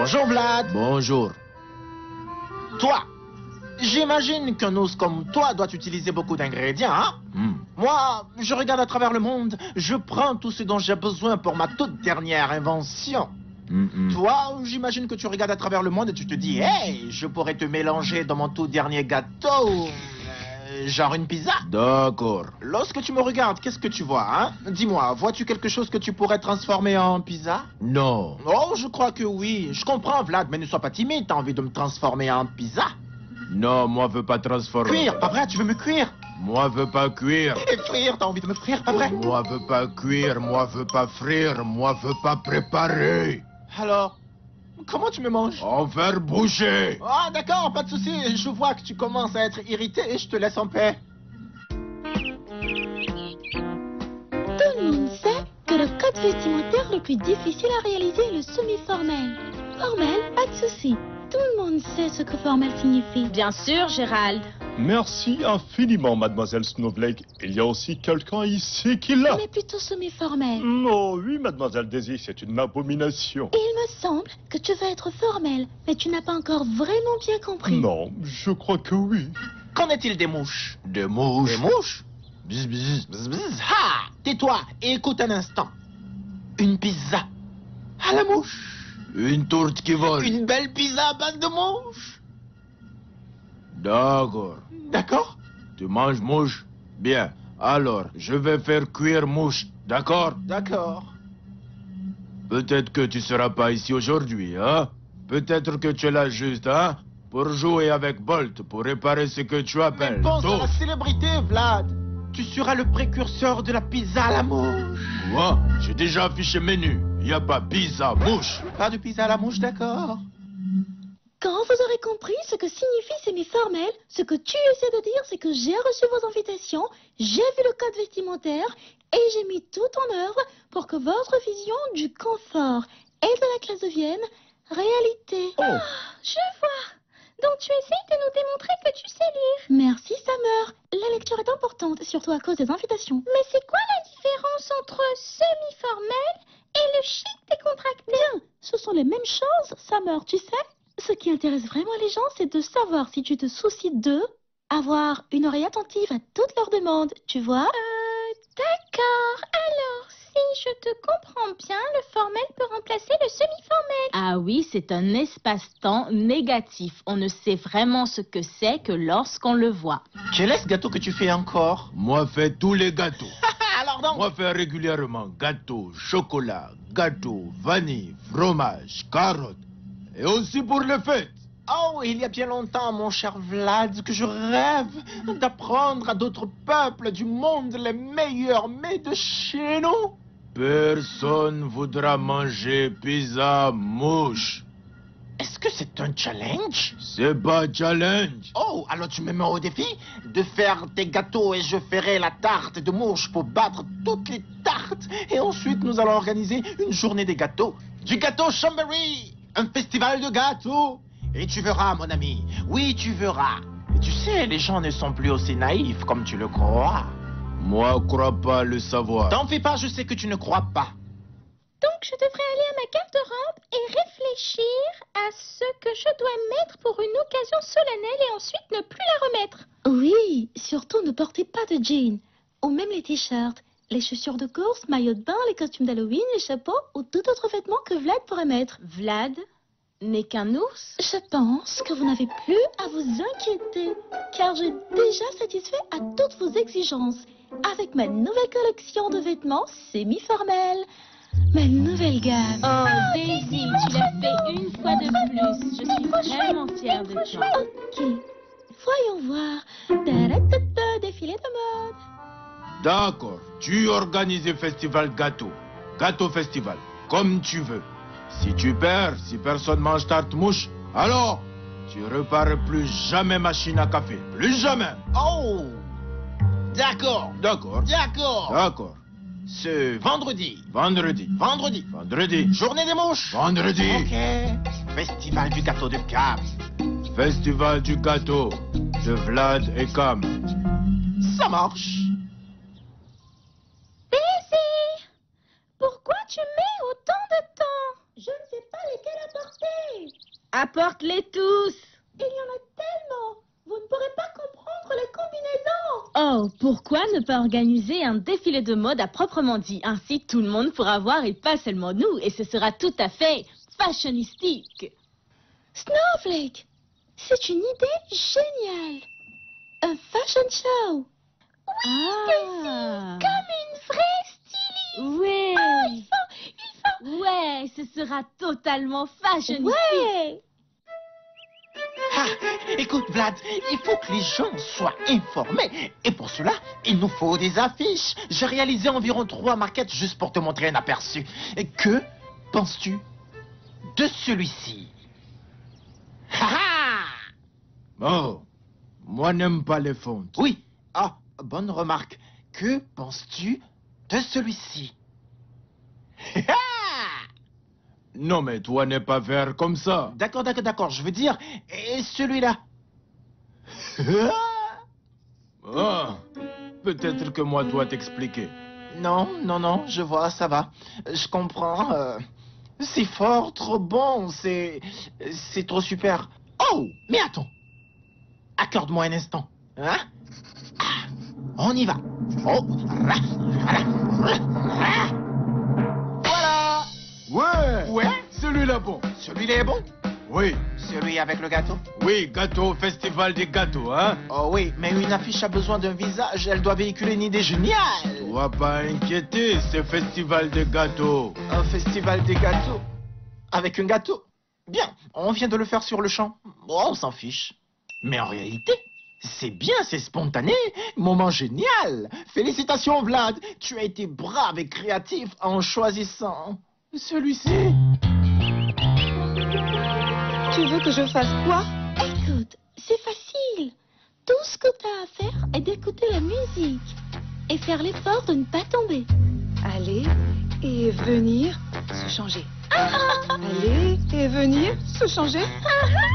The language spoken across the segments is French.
Bonjour Vlad. Bonjour. Toi, j'imagine qu'un os comme toi doit utiliser beaucoup d'ingrédients, hein? Moi, je regarde à travers le monde, je prends tout ce dont j'ai besoin pour ma toute dernière invention. Toi, j'imagine que tu regardes à travers le monde et tu te dis, hey, je pourrais te mélanger dans mon tout dernier gâteau. Genre une pizza. D'accord. Lorsque tu me regardes, qu'est-ce que tu vois, hein? Dis-moi, vois-tu quelque chose que tu pourrais transformer en pizza? Non. Oh, je crois que oui. Je comprends, Vlad, mais ne sois pas timide. T'as envie de me transformer en pizza? Non, moi veux pas transformer. Cuire, pas vrai? Tu veux me cuire? Moi veux pas cuire. Et frire, t'as envie de me frire, pas vrai? Moi veux pas cuire, moi veux pas frire, moi veux pas préparer. Alors, comment tu me manges? En faire bouger. Ah, d'accord, pas de souci. Je vois que tu commences à être irrité et je te laisse en paix. Tout le monde sait que le code vestimentaire le plus difficile à réaliser est le semi-formel. Formel, pas de souci. Tout le monde sait ce que formel signifie. Bien sûr, Gérald. Merci infiniment, mademoiselle Snowflake. Il y a aussi quelqu'un ici qui l'a. Mais plutôt semi-formel. Oh oui, mademoiselle Daisy, c'est une abomination. Et il me semble que tu veux être formel, mais tu n'as pas encore vraiment bien compris. Non, je crois que oui. Qu'en est-il des mouches? Des mouches. Des mouches? Bzz, bzz. Bzz, bzz. Ha! Tais-toi et écoute un instant. Une pizza à la mouche. Une tourte qui vole. Une belle pizza à base de mouche. D'accord. D'accord? Tu manges mouche? Bien. Alors, je vais faire cuire mouche. D'accord? D'accord. Peut-être que tu seras pas ici aujourd'hui, hein? Peut-être que tu es là juste, hein? Pour jouer avec Bolt, pour réparer ce que tu Mais appelles pense à la toast. célébrité, Vlad. Tu seras le précurseur de la pizza à la mouche. Quoi? J'ai déjà affiché menu. Y a pas pizza, mouche. Pas de pizza à la mouche, d'accord? Quand vous aurez compris ce que signifie semi-formel, ce que tu essaies de dire, c'est que j'ai reçu vos invitations, j'ai vu le code vestimentaire et j'ai mis tout en œuvre pour que votre vision du confort et de la classe devienne réalité. Oh. Je vois. Donc tu essayes de nous démontrer que tu sais lire. Merci, Summer. La lecture est importante, surtout à cause des invitations. Mais c'est quoi la différence entre semi-formel et le chic décontracté? Bien, ce sont les mêmes choses, Summer, tu sais. Ce qui intéresse vraiment les gens, c'est de savoir si tu te soucies d'eux, avoir une oreille attentive à toutes leurs demandes, tu vois? D'accord. Alors, si je te comprends bien, le formel peut remplacer le semi-formel. Ah oui, c'est un espace-temps négatif. On ne sait vraiment ce que c'est que lorsqu'on le voit. Quel est ce gâteau que tu fais encore? Moi, fais tous les gâteaux. Alors donc? Moi, fais régulièrement gâteau, chocolat, gâteau, vanille, fromage, carottes. Et aussi pour les fêtes. Oh, il y a bien longtemps, mon cher Vlad, que je rêve d'apprendre à d'autres peuples du monde les meilleurs mets de chez nous. Personne voudra manger pizza mouche. Est-ce que c'est un challenge? C'est pas challenge. Oh, alors tu me mets au défi de faire tes gâteaux et je ferai la tarte de mouche pour battre toutes les tartes. Et ensuite, nous allons organiser une journée des gâteaux. Du gâteau Chambéry, un festival de gâteaux. Et tu verras, mon ami. Oui, tu verras. Et tu sais, les gens ne sont plus aussi naïfs comme tu le crois. Moi, crois pas le savoir. T'en fais pas, je sais que tu ne crois pas. Donc, je devrais aller à ma garde-robe et réfléchir à ce que je dois mettre pour une occasion solennelle et ensuite ne plus la remettre. Oui, surtout ne portez pas de jeans, ou même les t-shirts, les chaussures de course, maillots de bain, les costumes d'Halloween, les chapeaux ou tout autre vêtement que Vlad pourrait mettre. Vlad n'est qu'un ours? Je pense que vous n'avez plus à vous inquiéter, car j'ai déjà satisfait à toutes vos exigences avec ma nouvelle collection de vêtements semi-formels. Ma nouvelle gamme. Oh, Daisy, tu l'as fait une fois de plus. Je suis vraiment fière de toi. Ok, voyons voir. Ta-da-ta-ta, défilé de mode. D'accord, tu organises le festival gâteau. Gâteau festival, comme tu veux. Si tu perds, si personne mange tarte mouche, alors tu repars plus jamais machine à café. Plus jamais. Oh! D'accord. D'accord. D'accord. D'accord. Ce vendredi. Vendredi. Vendredi. Vendredi. Journée des mouches. Vendredi. Ok. Festival du gâteau de Cap. Festival du gâteau de Vlad et Cam. Ça marche. Daisy, pourquoi tu mets autant de temps? Je ne sais pas lesquels apporter. Apporte-les tous. Il y en a tellement. Vous ne pourrez pas comprendre les combinaisons. Oh, pourquoi ne pas organiser un défilé de mode à proprement dit? Ainsi, tout le monde pourra voir et pas seulement nous. Et ce sera tout à fait fashionistique. Snowflake, c'est une idée géniale. Un fashion show. Oui, Ah. comme une vraie styliste. Ouais. Oh, il faut. Ouais, ce sera totalement fashionistique. Ouais. Ah, écoute, Vlad, il faut que les gens soient informés. Et pour cela, il nous faut des affiches. J'ai réalisé environ 3 maquettes juste pour te montrer un aperçu. Et que penses-tu de celui-ci? Oh, moi n'aime pas les fontes. Oui. Ah, bonne remarque. Que penses-tu de celui-ci? Non, mais toi n'es pas vert comme ça. D'accord, d'accord, d'accord. Je veux dire, et celui-là? Ah, peut-être que moi dois t'expliquer. Non, non, non, je vois, ça va. Je comprends. C'est fort, trop bon, c'est trop super. Oh, mais attends. Accorde-moi un instant. Hein? Ah, on y va. Oh, voilà. Ouais. Ouais, Celui-là bon. celui-là est bon. Oui. Celui avec le gâteau. Oui, gâteau au festival des gâteaux, hein. Oh oui, mais une affiche a besoin d'un visage. Elle doit véhiculer une idée géniale. On va pas inquiéter, c'est festival des gâteaux. Un festival des gâteaux. Avec un gâteau. Bien, on vient de le faire sur le champ. Oh, on s'en fiche. Mais en réalité, c'est bien, c'est spontané. Moment génial. Félicitations, Vlad. Tu as été brave et créatif en choisissant celui-ci. Tu veux que je fasse quoi? Écoute, c'est facile. Tout ce que tu as à faire est d'écouter la musique et faire l'effort de ne pas tomber. Aller et venir se changer. Aller et venir se changer.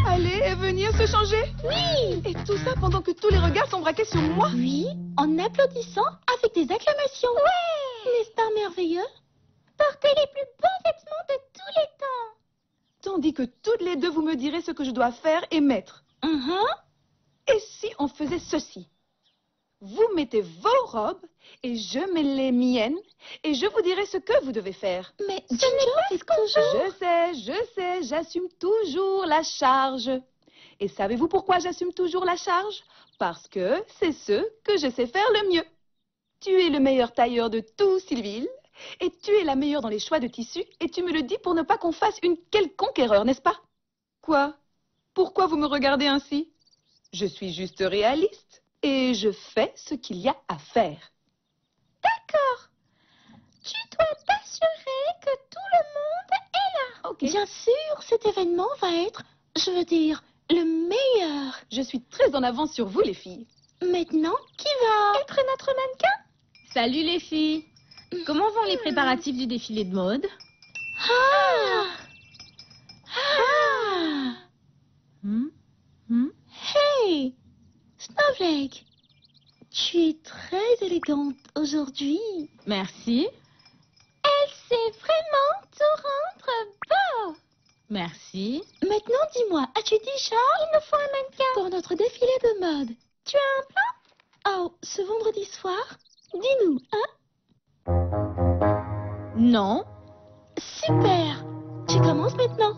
Aller et venir se changer. Oui, Et tout ça pendant que tous les regards sont braqués sur moi. oui, en applaudissant avec des acclamations. Ouais, n'est-ce pas merveilleux? Porter les plus beaux vêtements de tous les temps. Tandis que toutes les deux vous me direz ce que je dois faire et mettre. Et si on faisait ceci? Vous mettez vos robes et je mets les miennes et je vous dirai ce que vous devez faire. Mais ce n'est pas ce que Je sais, j'assume toujours la charge. Et savez-vous pourquoi j'assume toujours la charge? Parce que c'est ce que je sais faire le mieux. Tu es le meilleur tailleur de tout Sylville et tu es la meilleure dans les choix de tissus et tu me le dis pour ne pas qu'on fasse une quelconque erreur, n'est-ce pas? Quoi? Pourquoi vous me regardez ainsi? Je suis juste réaliste et je fais ce qu'il y a à faire. D'accord. Tu dois t'assurer que tout le monde est là. Ok. Bien sûr, cet événement va être, je veux dire, le meilleur. Je suis très en avance sur vous, les filles. Maintenant, qui va être notre mannequin? Salut les filles. Comment vont les préparatifs du défilé de mode? Ah! Ah! Hey! Snowflake! Tu es très élégante aujourd'hui. Merci. Elle sait vraiment tout rendre beau. Merci. Maintenant, dis-moi, as-tu déjà... Il nous faut un mannequin. Pour notre défilé de mode. Tu as un plan? Oh, ce vendredi soir? Dis-nous, hein? Non. Super! Tu commences maintenant.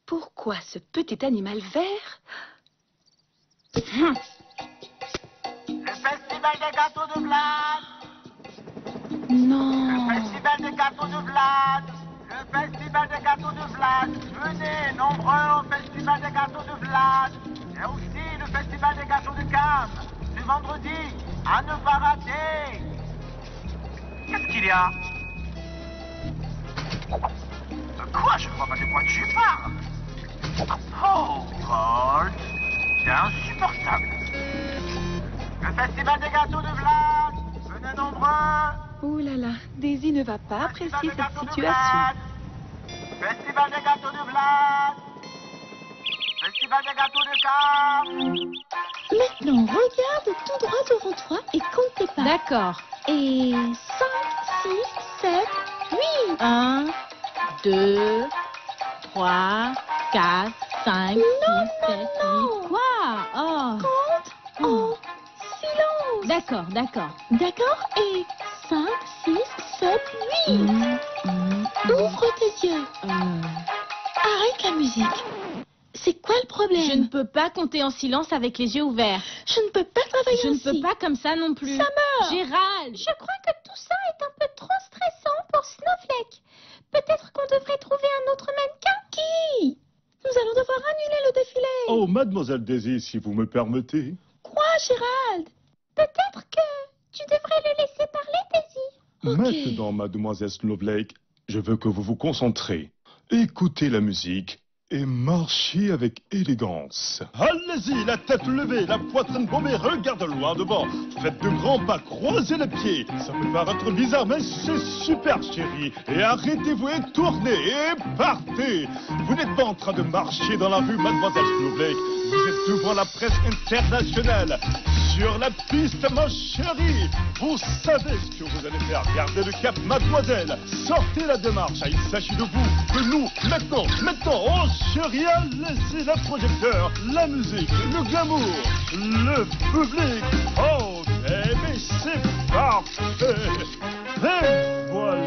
Pourquoi ce petit animal vert? Le festival des gâteaux de Vlad. Non. Festival des gâteaux de Vlad. Le festival des gâteaux de Vlad. Venez nombreux au festival des gâteaux de Vlad. Et aussi le festival des gâteaux de Cam. Du vendredi, à ne pas rater. Qu'est-ce qu'il y a? Quoi? Je ne vois pas de quoi tu parles. Oh, Paul, c'est insupportable. Le festival des gâteaux de Vlad. Venez nombreux. Ouh là là, Daisy ne va pas apprécier Festival des cette gâteaux de situation. Vlad. Festival des gâteaux de Vlad. Festival Festival des gâteaux de Cannes. Maintenant, regarde tout droit devant toi et compte tes pas. D'accord. Et 5, 6, 7, 8. 1, 2, 3, 4, 5, 6, 7, 8. Quoi? Oh. Compte en silence. D'accord, d'accord. D'accord? Et 5, 6, 7, 8. Ouvre tes yeux. Arrête la musique. C'est quoi le problème? Je ne peux pas compter en silence avec les yeux ouverts. Je ne peux pas travailler Je ne ainsi. peux pas comme ça non plus. Summer! Gérald! Je crois que tout ça est un peu trop stressant pour Snowflake. Peut-être qu'on devrait trouver un autre mannequin. Qui? Nous allons devoir annuler le défilé. Oh, mademoiselle Daisy, si vous me permettez. Quoi, Gérald? Peut-être que tu devrais le laisser parler, Daisy. Maintenant, mademoiselle Snowflake, je veux que vous vous concentrez. Écoutez la musique et marchez avec élégance. Allez-y, la tête levée, la poitrine bombée, regarde loin devant. Faites de grands pas, croisez les pieds. Ça peut paraître bizarre, mais c'est super, chérie. Et arrêtez-vous et tournez et partez. Vous n'êtes pas en train de marcher dans la rue, mademoiselle Snowflake. Vous êtes devant la presse internationale. Sur la piste, ma chérie. Vous savez ce que vous allez faire. Gardez le cap, mademoiselle. Sortez la démarche. Il s'agit de vous, de nous. Maintenant. Oh, chérie, laissez le projecteur, la musique, le glamour, le public. Oh, mais c'est parfait. Et voilà.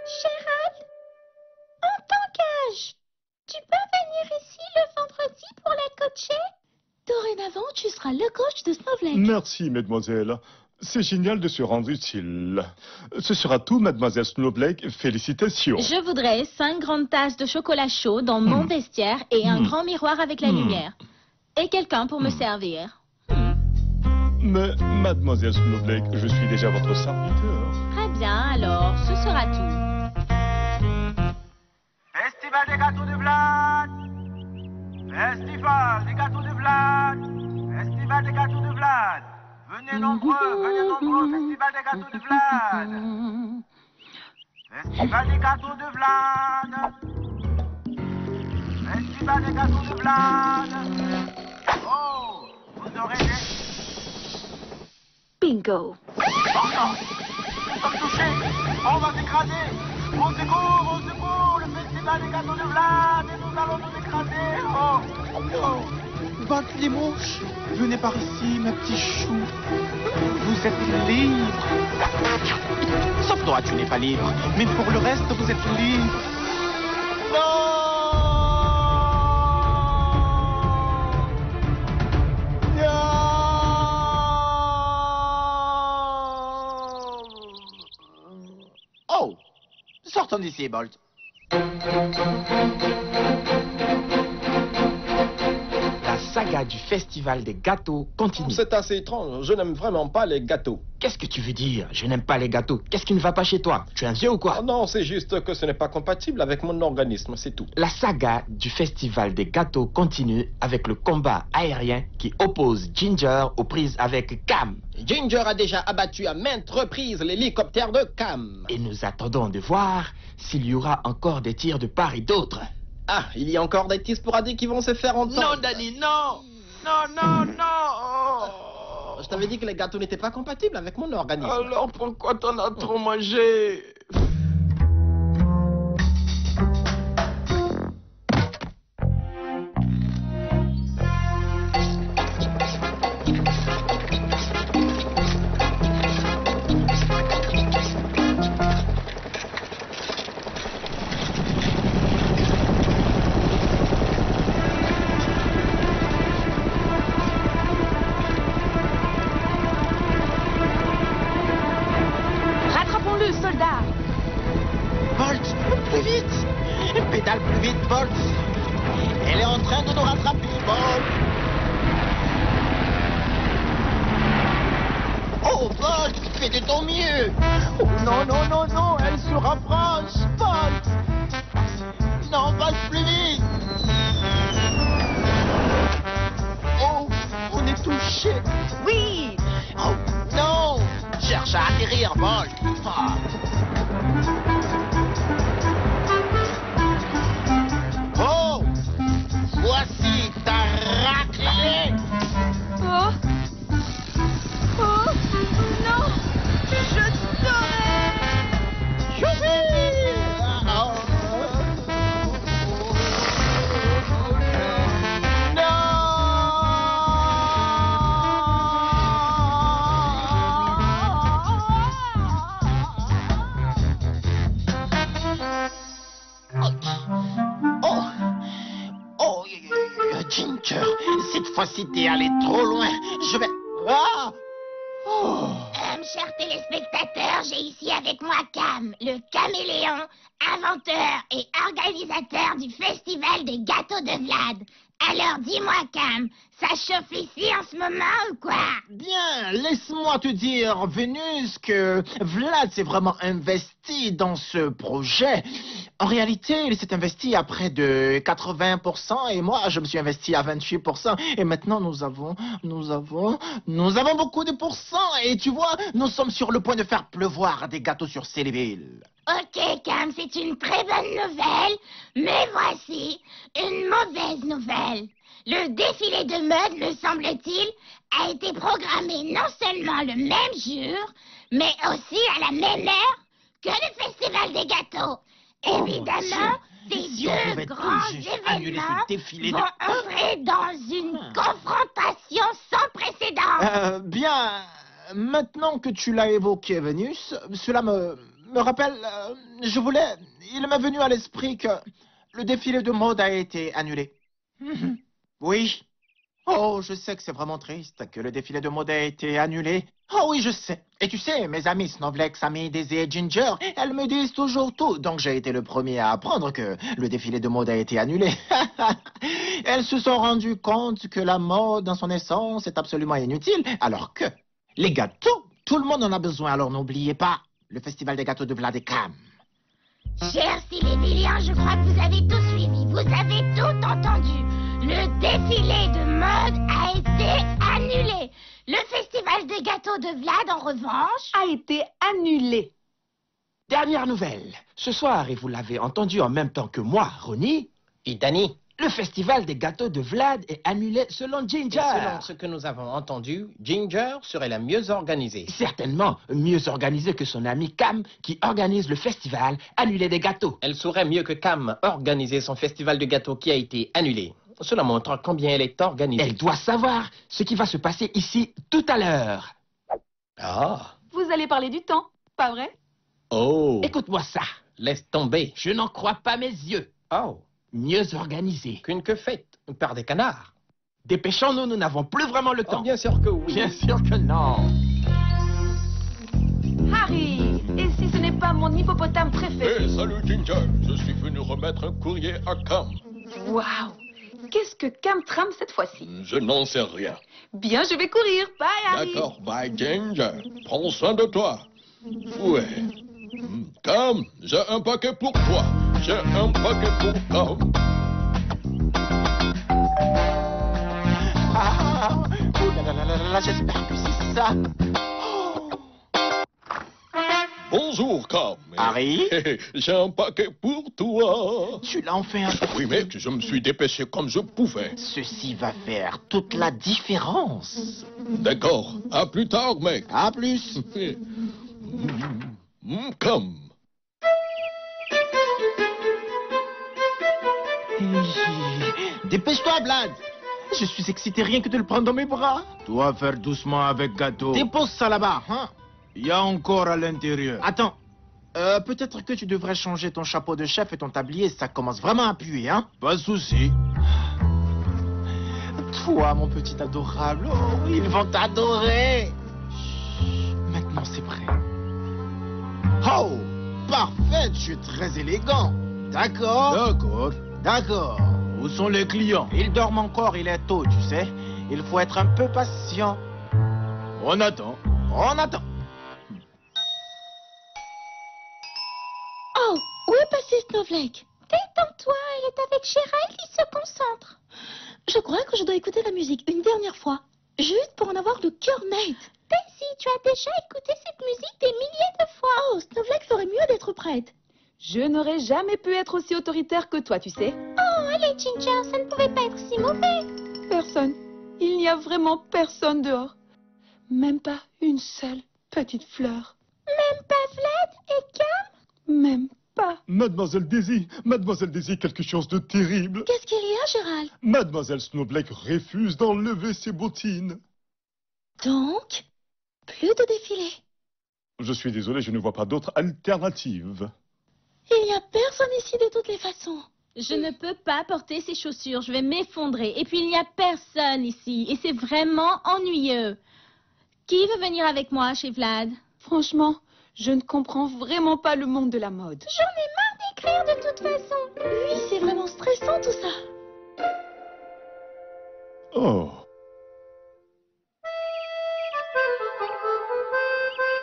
Gérald, en tant qu'âge, tu peux venir ici le vendredi pour la coacher? Dorénavant, tu seras le coach de Snowflake. Merci, mademoiselle. C'est génial de se rendre utile. Ce sera tout, mademoiselle Snowflake. Félicitations. Je voudrais 5 grandes tasses de chocolat chaud dans mon vestiaire et un grand miroir avec la lumière. Et quelqu'un pour me servir. Mais, mademoiselle Snowflake, je suis déjà votre serviteur. Très bien, alors, ce sera tout. Festival des gâteaux de Vlad. Festival des gâteaux de Vlad. Festival des gâteaux de Vlad. Venez nombreux, Festival des gâteaux de Vlad. Festival des gâteaux de Vlad. Festival des gâteaux de Vlad. Oh, vous aurez des... Bingo. Oh non, nous sommes touchés. On va s'écraser. Au secours, le Festival des gâteaux de Vlad. Et nous allons nous écraser. Oh, Non. Bolt les mouches, venez par ici, ma petite chou. Vous êtes libre. Sauf toi, tu n'es pas libre. Mais pour le reste, vous êtes libre. Oh, sortons d'ici, Bolt. La saga du Festival des gâteaux continue. C'est assez étrange, je n'aime vraiment pas les gâteaux. Qu'est-ce que tu veux dire? Je n'aime pas les gâteaux. Qu'est-ce qui ne va pas chez toi? Tu es un vieux ou quoi? Oh non, c'est juste que ce n'est pas compatible avec mon organisme, c'est tout. La saga du Festival des gâteaux continue avec le combat aérien qui oppose Ginger aux prises avec Cam. Ginger a déjà abattu à maintes reprises l'hélicoptère de Cam. Et nous attendons de voir s'il y aura encore des tirs de part et d'autre. Ah, il y a encore des petits sporadiques qui vont se faire entendre. Non, Danny, non! Non! Oh. Je t'avais dit que les gâteaux n'étaient pas compatibles avec mon organisme. Alors pourquoi t'en as trop mangé? Rattrapons-le, soldat. Bolt, plus vite! Pédale plus vite, Bolt! Elle est en train de nous rattraper, Bolt! Oh, Bolt, fais de ton mieux! Oh, non, elle se rapproche, Bolt! Non, Bolt, plus vite! Oh, on est touché! Oui. Oh, non! Cherche à atterrir, Bolt! Ah. Oh! Voici fois-ci, t'es allé trop loin. Je vais... Ah! Oh. Chers téléspectateurs, j'ai ici avec moi Cam, le caméléon, inventeur et organisateur du festival des gâteaux de Vlad. Alors dis-moi Cam, ça chauffe ici en ce moment ou quoi? Bien, laisse-moi te dire, Vénus, que Vlad s'est vraiment investi dans ce projet. En réalité, il s'est investi à près de 80% et moi, je me suis investi à 28%. Et maintenant, nous avons beaucoup de pourcents. Et tu vois, nous sommes sur le point de faire pleuvoir des gâteaux sur Céléville. Ok Cam, c'est une très bonne nouvelle, mais voici une mauvaise nouvelle. Le défilé de mode, me semble-t-il, a été programmé non seulement le même jour, mais aussi à la même heure que le festival des gâteaux. Évidemment, ces deux grands événements vont entrer dans une confrontation sans précédent. Bien, maintenant que tu l'as évoqué, Vénus, cela me rappelle, il m'est venu à l'esprit que le défilé de mode a été annulé. Oui. Oh, je sais que c'est vraiment triste que le défilé de mode a été annulé. Oh oui, je sais. Et tu sais, mes amis Snowflake, Sammy, Daisy et Ginger, elles me disent toujours tout. Donc j'ai été le premier à apprendre que le défilé de mode a été annulé. Elles se sont rendues compte que la mode, dans son essence, est absolument inutile. Alors que les gâteaux, tout le monde en a besoin. Alors n'oubliez pas le festival des gâteaux de Vlad et Cam. Chers Ciléviliens, je crois que vous avez tout suivi. Vous avez tout entendu. Le défilé de mode a été annulé. Le festival des gâteaux de Vlad, en revanche, A été annulé. Dernière nouvelle. Ce soir, et vous l'avez entendu en même temps que moi, Ronnie, Et Danny, le festival des gâteaux de Vlad est annulé selon et Ginger. selon ce que nous avons entendu, Ginger serait la mieux organisée. Certainement mieux organisée que son ami Cam, qui organise le festival annulé des gâteaux. Elle saurait mieux que Cam organiser son festival de gâteaux qui a été annulé. Cela montre combien elle est organisée. Elle doit savoir ce qui va se passer ici tout à l'heure. Ah. Vous allez parler du temps, pas vrai? Oh. Écoute-moi ça. Laisse tomber. Je n'en crois pas mes yeux. Oh. Mieux organisé. Qu'une queue faite par des canards. Dépêchons-nous, nous n'avons plus vraiment le temps. Bien sûr que oui. Bien sûr que non. Harry, et si ce n'est pas mon hippopotame préféré? Salut Ginger, je suis venu remettre un courrier à Cam. Waouh! Qu'est-ce que Cam trame cette fois-ci? Je n'en sais rien. Bien, je vais courir. Bye, Harry. D'accord, bye Ginger. Prends soin de toi. Ouais. Cam, j'ai un paquet pour toi. J'ai un paquet pour Cam. Ah, oh là, j'espère que c'est ça. Bonjour Cam. Harry? J'ai un paquet pour toi. Tu l'as enfin. Oui, mais je me suis dépêché comme je pouvais. Ceci va faire toute la différence. D'accord. À plus tard, mec. À plus. Cam. Dépêche-toi, Vlad. Je suis excité rien que de le prendre dans mes bras. Toi, faire doucement avec gâteau. Dépose ça là-bas, hein. Il y a encore à l'intérieur. Attends. Peut-être que tu devrais changer ton chapeau de chef et ton tablier, ça commence vraiment à puer, hein. Pas de souci. Toi, mon petit adorable, oh, ils vont t'adorer. Chut, maintenant, c'est prêt. Oh, parfait, tu es très élégant. D'accord. D'accord. D'accord. Où sont les clients? Ils dorment encore, il est tôt, tu sais. Il faut être un peu patient. On attend. On attend. Oh, où est passé Snowflake? Détends-toi, elle est avec Gérald qui se concentre. Je crois que je dois écouter la musique une dernière fois, juste pour en avoir le cœur net. Daisy, tu as déjà écouté cette musique des milliers de fois. Oh, Snowflake ferait mieux d'être prête. Je n'aurais jamais pu être aussi autoritaire que toi, tu sais. Oh, allez Ginger, ça ne pouvait pas être si mauvais. Personne. Il n'y a vraiment personne dehors. Même pas une seule petite fleur. Même pas Vlad et Cam? Même pas. Mademoiselle Daisy, quelque chose de terrible. Qu'est-ce qu'il y a, Gérald? Mademoiselle Snowflake refuse d'enlever ses bottines. Donc, plus de défilé. Je suis désolé, je ne vois pas d'autre alternative. Il n'y a personne ici de toutes les façons. Je ne peux pas porter ces chaussures, je vais m'effondrer. Et puis il n'y a personne ici, et c'est vraiment ennuyeux. Qui veut venir avec moi chez Vlad? Franchement, je ne comprends vraiment pas le monde de la mode. J'en ai marre d'écrire de toute façon. Oui, c'est vraiment stressant tout ça. Oh.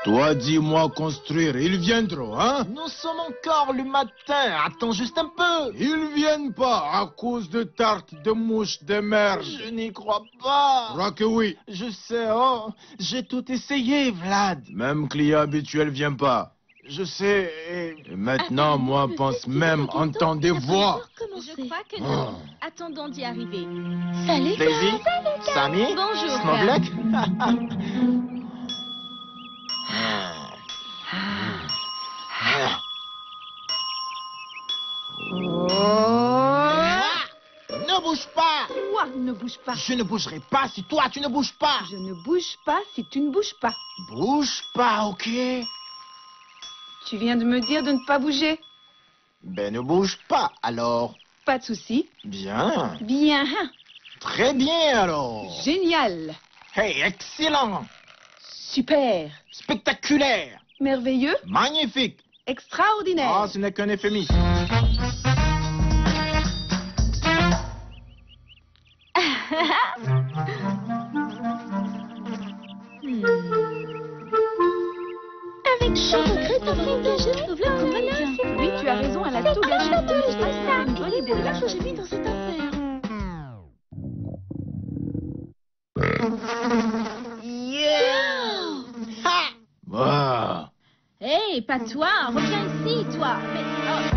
Toi, dis-moi construire, ils viendront, hein? Nous sommes encore le matin. Attends juste un peu. Ils viennent pas à cause de tartes, de mouches, de merde. Je n'y crois pas. Crois que oui. Je sais, oh. J'ai tout essayé, Vlad. Même client habituel vient pas. Je sais. Et maintenant, moi, pense même entendre des voix. Je crois que non. Attendons d'y arriver. Salut, Daisy, Sammy, Bonjour, Snowflake. Ne bouge pas. Toi, ne bouge pas. Je ne bougerai pas si toi tu ne bouges pas. Je ne bouge pas si tu ne bouges pas. Bouge pas, ok? Tu viens de me dire de ne pas bouger. Ben ne bouge pas alors. Pas de souci. Bien. Bien. Très bien alors. Génial. Hey, excellent. Super. Spectaculaire. Merveilleux. Magnifique. Extraordinaire. Ah, ce n'est qu'un euphémisme. Avec je regrette d'avoir engagé Snowflake. Oui, tu as raison, elle a tout gâché. C'est une bonne idée de la que j'ai mis dans cette affaire. Ha! Ah. Hé, pas toi, reviens ici, toi. Mais, oh,